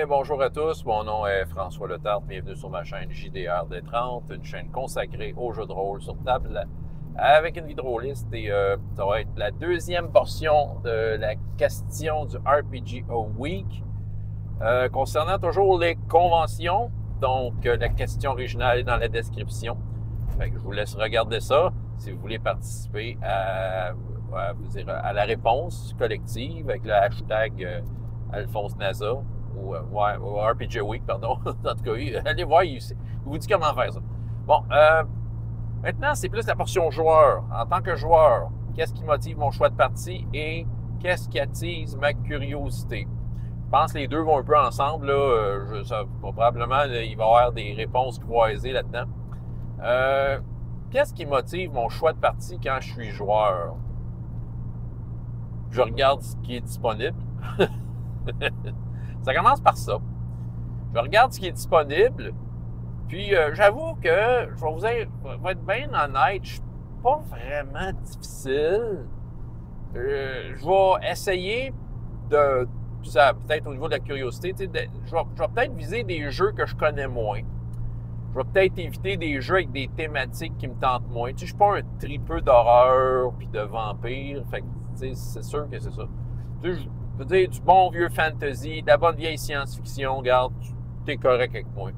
Bonjour à tous, mon nom est François Letarte, bienvenue sur ma chaîne JDR D30, une chaîne consacrée aux jeux de rôle sur table avec une vidéoliste et ça va être la deuxième portion de la question du RPGO Week concernant toujours les conventions. Donc la question originale est dans la description. Fait que je vous laisse regarder ça si vous voulez participer à la réponse collective avec le hashtag Alphonse Naza. Ou RPG Week, pardon. En tout cas, allez voir, il vous dit comment faire ça. Bon, maintenant, c'est plus la portion joueur. En tant que joueur, qu'est-ce qui motive mon choix de partie et qu'est-ce qui attise ma curiosité? Je pense que les deux vont un peu ensemble. Là. Probablement, il va y avoir des réponses croisées là-dedans. Qu'est-ce qui motive mon choix de partie quand je suis joueur? Je regarde ce qui est disponible. Ça commence par ça. Je regarde ce qui est disponible, puis j'avoue que, je vais être bien honnête, je suis pas vraiment difficile. Je vais essayer de, peut-être au niveau de la curiosité, je vais peut-être viser des jeux que je connais moins. Je vais peut-être éviter des jeux avec des thématiques qui me tentent moins. Je suis pas un tripeux d'horreur puis de vampire, fait que, c'est sûr que c'est ça. Je veux dire, du bon vieux fantasy, de la bonne vieille science-fiction, regarde, tu es correct avec moi.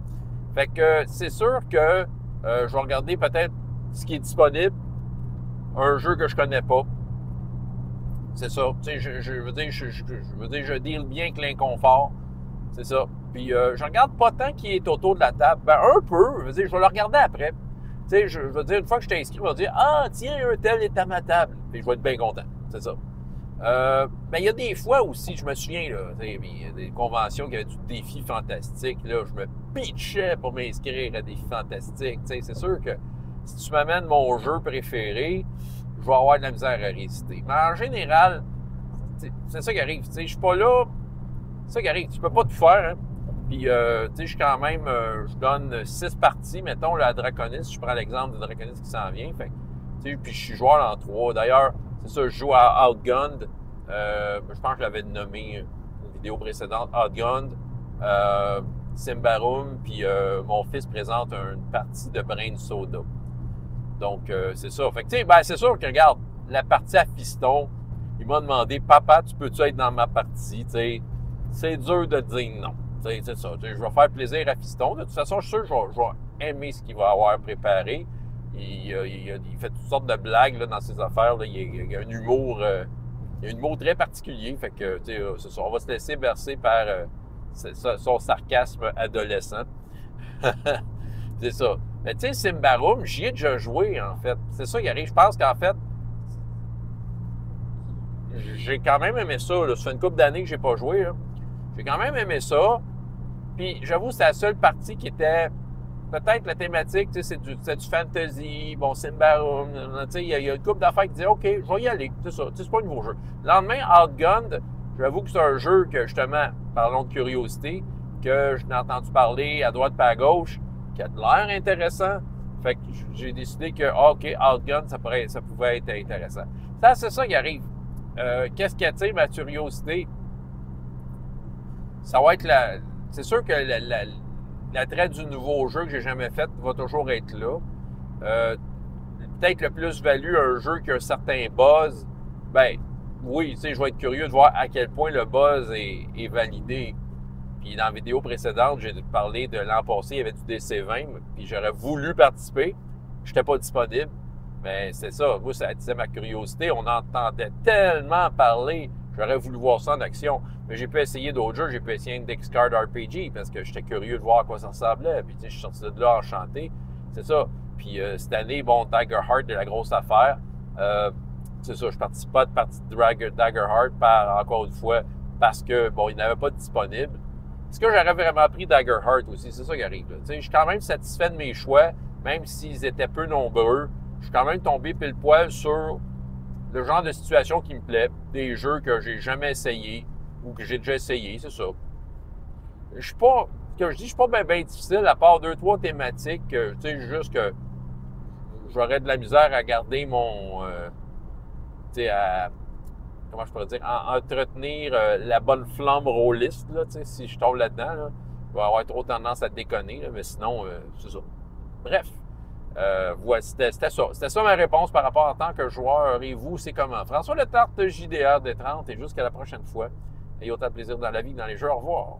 Fait que c'est sûr que je vais regarder peut-être ce qui est disponible, un jeu que je connais pas. C'est ça. Tu sais, je veux dire, je deal bien avec l'inconfort. C'est ça. Puis je regarde pas tant qui est autour de la table. Ben, un peu. Je veux dire, je vais le regarder après. Tu sais, je veux dire, une fois que je t'inscris, je vais dire, ah, tiens, un tel est à ma table. Puis je vais être bien content. C'est ça. Mais il y a des fois aussi, je me souviens, là, il y a des conventions qui avaient du défi fantastique. Là, je me pitchais pour m'inscrire à défi fantastique. C'est sûr que si tu m'amènes mon jeu préféré, je vais avoir de la misère à résister. Mais en général, c'est ça qui arrive. Je suis pas là. C'est ça qui arrive. Tu peux pas tout faire. Hein? Puis, je suis quand même, je donne 6 parties, mettons, là, à Draconis. Je prends l'exemple de Draconis qui s'en vient. Fait, puis, je suis joueur en 3. D'ailleurs, c'est ça, je joue à Outgunned. Je pense que je l'avais nommé une vidéo précédente. Outgunned, Symbaroum, puis mon fils présente une partie de Brain Soda. Donc, c'est ça. Fait que, c'est sûr que, regarde, la partie à Fiston, il m'a demandé, papa, tu peux-tu être dans ma partie? C'est dur de dire non. C'est ça. Je vais faire plaisir à Fiston. De toute façon, je suis sûr que je vais aimer ce qu'il va avoir préparé. Il fait toutes sortes de blagues là, dans ses affaires. Là. Il y a un humour, très particulier. Fait que, c'est ça. On va se laisser bercer par son sarcasme adolescent. C'est ça. Mais tu sais, Symbaroum, j'y ai déjà joué, en fait. C'est ça qui arrive. Je pense qu'en fait, j'ai quand même aimé ça. Là. Ça fait une couple d'années que j'ai pas joué. Là. J'ai quand même aimé ça. Puis, j'avoue, c'est la seule partie qui était peut-être la thématique, c'est du fantasy, bon, Symbaroum, il y a une couple d'affaires qui disaient, OK, je vais y aller, c'est ça, c'est pas un nouveau jeu. Le lendemain, Outgunned, j'avoue que c'est un jeu que, justement, parlons de curiosité, que je n'ai entendu parler à droite et à gauche, qui a de l'air intéressant. Fait que j'ai décidé que, OK, Outgunned, ça pouvait être intéressant. Ça, c'est ça qui arrive. Qu'est-ce qui attire ma curiosité? Ça va être c'est sûr que l'attrait du nouveau jeu que j'ai jamais fait va toujours être là. Peut-être le plus-value, un jeu qui a un certain buzz, ben oui, je vais être curieux de voir à quel point le buzz est validé. Puis dans la vidéo précédente, j'ai parlé de l'an passé, il y avait du DC20, puis j'aurais voulu participer. Je n'étais pas disponible. Mais c'est ça, moi, ça attisait ma curiosité. On entendait tellement parler. J'aurais voulu voir ça en action. Mais j'ai pu essayer d'autres jeux. J'ai pu essayer Index Card RPG parce que j'étais curieux de voir à quoi ça ressemblait. Puis, je suis sorti de là enchanté. C'est ça. Puis, cette année, bon, Dagger Heart de la grosse affaire. C'est ça, je ne participe pas de partie de Dagger Heart encore une fois, parce que, bon, il n'avait pas de disponible. Est-ce que j'aurais vraiment pris Dagger Heart aussi? C'est ça qui arrive. Je suis quand même satisfait de mes choix, même s'ils étaient peu nombreux. Je suis quand même tombé pile poil sur le genre de situation qui me plaît, des jeux que j'ai jamais essayé ou que j'ai déjà essayé, c'est ça. Je suis pas, que je dis, je suis pas bien difficile, à part 2-3 thématiques, juste que j'aurais de la misère à garder mon, comment je pourrais dire, entretenir la bonne flamme rôliste, là, si je tombe là-dedans, là, je vais avoir trop tendance à déconner, là, mais sinon, c'est ça. Bref, voilà, c'était ça ma réponse par rapport en tant que joueur. Et vous, c'est comment? François Letarte, JDR D30, et jusqu'à la prochaine fois. Et autant de plaisir dans la vie que dans les jeux. Au revoir.